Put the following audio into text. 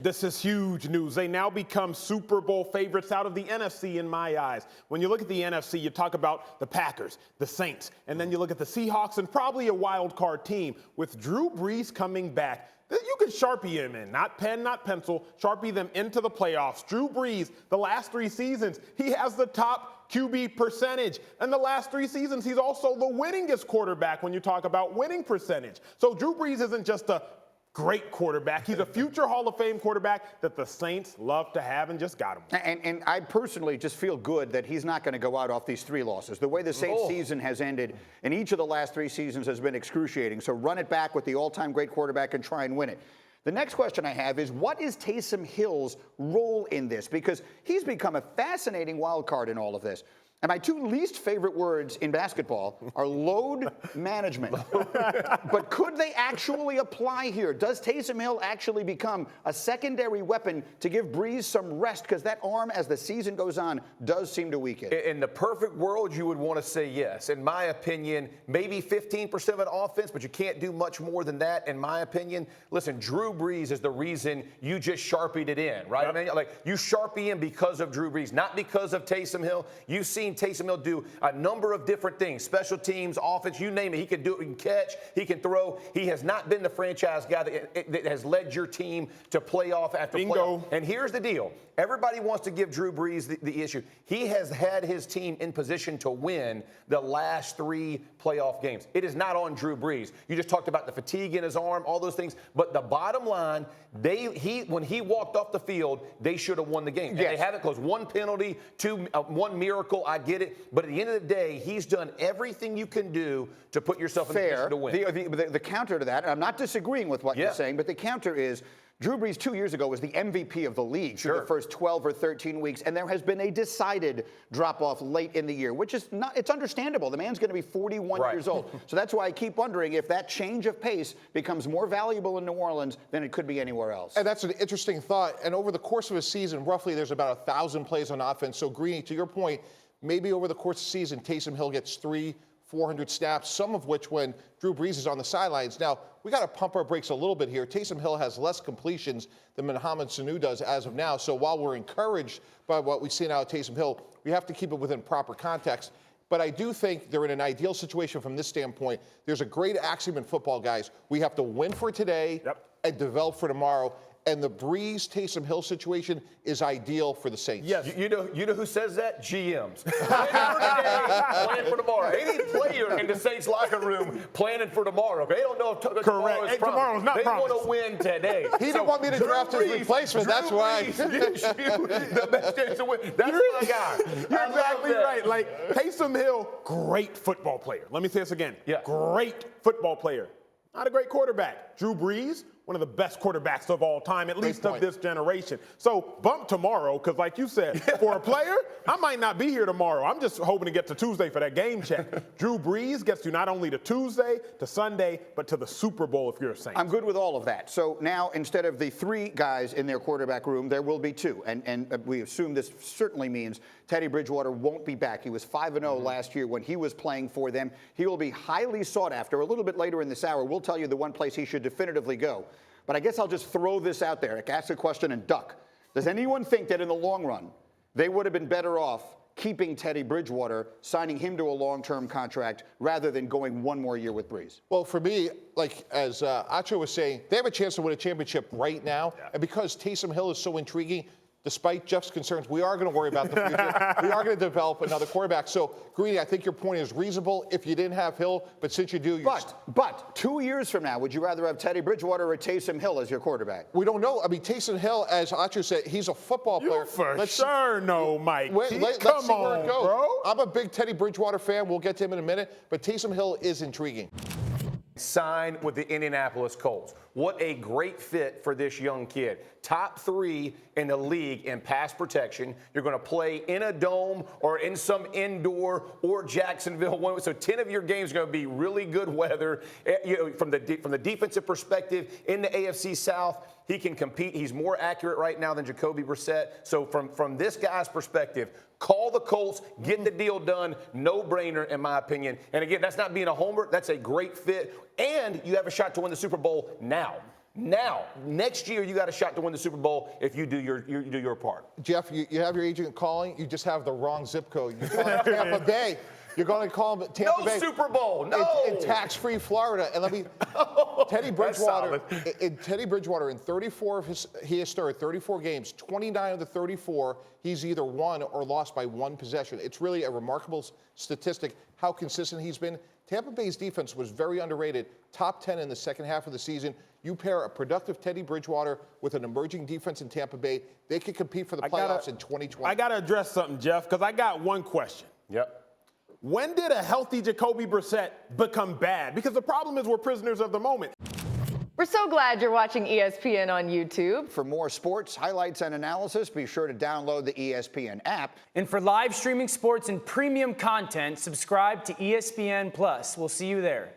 This is huge news. They now become Super Bowl favorites out of the NFC in my eyes. When you look at the NFC, you talk about the Packers, the Saints, and then you look at the Seahawks and probably a wild card team. With Drew Brees coming back, you can Sharpie him in, not pen, not pencil, Sharpie them into the playoffs. Drew Brees, the last 3 seasons, he has the top QB percentage. And the last 3 seasons, he's also the winningest quarterback when you talk about winning percentage. So Drew Brees isn't just a great quarterback. He's a future Hall of Fame quarterback that the Saints love to have and just got him. And I personally just feel good that he's not going to go out off these 3 losses. The way the Saints season has ended in each of the last 3 seasons has been excruciating. So run it back with the all-time great quarterback and try and win it. The next question I have is, what is Taysom Hill's role in this? Because he's become a fascinating wild card in all of this. And my 2 least favorite words in basketball are load management. But could they actually apply here? Does Taysom Hill actually become a secondary weapon to give Brees some rest? Because that arm, as the season goes on, does seem to weaken. In the perfect world, you would want to say yes. In my opinion, maybe 15% of an offense, but you can't do much more than that, in my opinion. Listen, Drew Brees is the reason you just Sharpied it in, right? Yep. I mean, like, you Sharpie in because of Drew Brees, not because of Taysom Hill. You've seen Taysom Hill do a number of different things, special teams, offense, you name it. He can do it, he can catch, he can throw. He has not been the franchise guy that has led your team to playoff after playoff. And here's the deal. Everybody wants to give Drew Brees the issue. He has had his team in position to win the last 3 playoff games. It is not on Drew Brees. You just talked about the fatigue in his arm, all those things. But the bottom line, when he walked off the field, they should have won the game. Yes. And they haven't, because 1 penalty, 1 miracle, I get it. But at the end of the day, he's done everything you can do to put yourself in a position to win. The counter to that, and I'm not disagreeing with what you're saying, but the counter is Drew Brees 2 years ago was the MVP of the league for the first 12 or 13 weeks, and there has been a decided drop-off late in the year, which is not, it's understandable. The man's going to be 41 years old. So that's why I keep wondering if that change of pace becomes more valuable in New Orleans than it could be anywhere else. And that's an interesting thought. And over the course of a season, roughly there's about 1,000 plays on offense. So, Greeny, to your point, maybe over the course of the season, Taysom Hill gets 400 snaps, some of which when Drew Brees is on the sidelines. Now, we got to pump our brakes a little bit here. Taysom Hill has less completions than Mohamed Sanu does as of now. So while we're encouraged by what we see now at Taysom Hill, we have to keep it within proper context. But I do think they're in an ideal situation from this standpoint. There's a great axiom in football, guys. We have to win for today and develop for tomorrow. And the Brees Taysom Hill situation is ideal for the Saints. Yes. You know who says that? GMs. Planning for today, planning for tomorrow. Any player in the Saints locker room planning for tomorrow. They don't know if tomorrow's not They promised. want to win today. He didn't want me to draft his replacement. That's why. Gives you the best chance to win. That's my guy. You're exactly right. Like, Taysom Hill, great football player. Let me say this again. Yeah. Great football player. Not a great quarterback. Drew Brees, one of the best quarterbacks of all time, at least of this generation. So bump tomorrow, because like you said, for a player, I might not be here tomorrow. I'm just hoping to get to Tuesday for that game check. Drew Brees gets you not only to Tuesday, to Sunday, but to the Super Bowl if you're a Saint. I'm good with all of that. So now, instead of the 3 guys in their quarterback room, there will be 2. And we assume this certainly means Teddy Bridgewater won't be back. He was 5-0 last year when he was playing for them. He will be highly sought after. A little bit later in this hour, we'll tell you the one place he should definitively go. But I guess I'll just throw this out there, ask a question and duck. Does anyone think that in the long run, they would have been better off keeping Teddy Bridgewater, signing him to a long-term contract, rather than going 1 more year with Brees? Well, for me, like as Acho was saying, they have a chance to win a championship right now. And because Taysom Hill is so intriguing, despite Jeff's concerns, we are going to worry about the future. We are going to develop another quarterback. So, Greeny, I think your point is reasonable if you didn't have Hill, but since you do, But 2 years from now, would you rather have Teddy Bridgewater or Taysom Hill as your quarterback? We don't know. I mean, Taysom Hill, as Acho said, he's a football player. Let's sure know, Mike. Let's Come see where on, it goes. bro. I'm a big Teddy Bridgewater fan. We'll get to him in a minute. But Taysom Hill is intriguing. Signed with the Indianapolis Colts. What a great fit for this young kid. Top 3 in the league in pass protection. You're going to play in a dome or in some indoor or Jacksonville. So 10 of your games are going to be really good weather. You know, from the defensive perspective in the AFC South, he can compete. He's more accurate right now than Jacoby Brissett. So from this guy's perspective, call the Colts, get the deal done, no-brainer in my opinion. And again, that's not being a homer. That's a great fit. And you have a shot to win the Super Bowl now. Now, next year, you got a shot to win the Super Bowl if you do your part. Jeff, you have your agent calling. You just have the wrong zip code. You're calling Tampa Bay. You're going to call him Tampa Bay. No Super Bowl. No. In tax-free Florida. And let me, Teddy Bridgewater in 34 of he has started 34 games. 29 of the 34, he's either won or lost by one possession. It's really a remarkable statistic how consistent he's been. Tampa Bay's defense was very underrated. Top 10 in the second half of the season. You pair a productive Teddy Bridgewater with an emerging defense in Tampa Bay, they could compete for the playoffs in 2020. I got to address something, Jeff, because I got one question. Yep. When did a healthy Jacoby Brissett become bad? Because the problem is we're prisoners of the moment. We're so glad you're watching ESPN on YouTube. For more sports, highlights, and analysis, be sure to download the ESPN app. And for live streaming sports and premium content, subscribe to ESPN Plus. We'll see you there.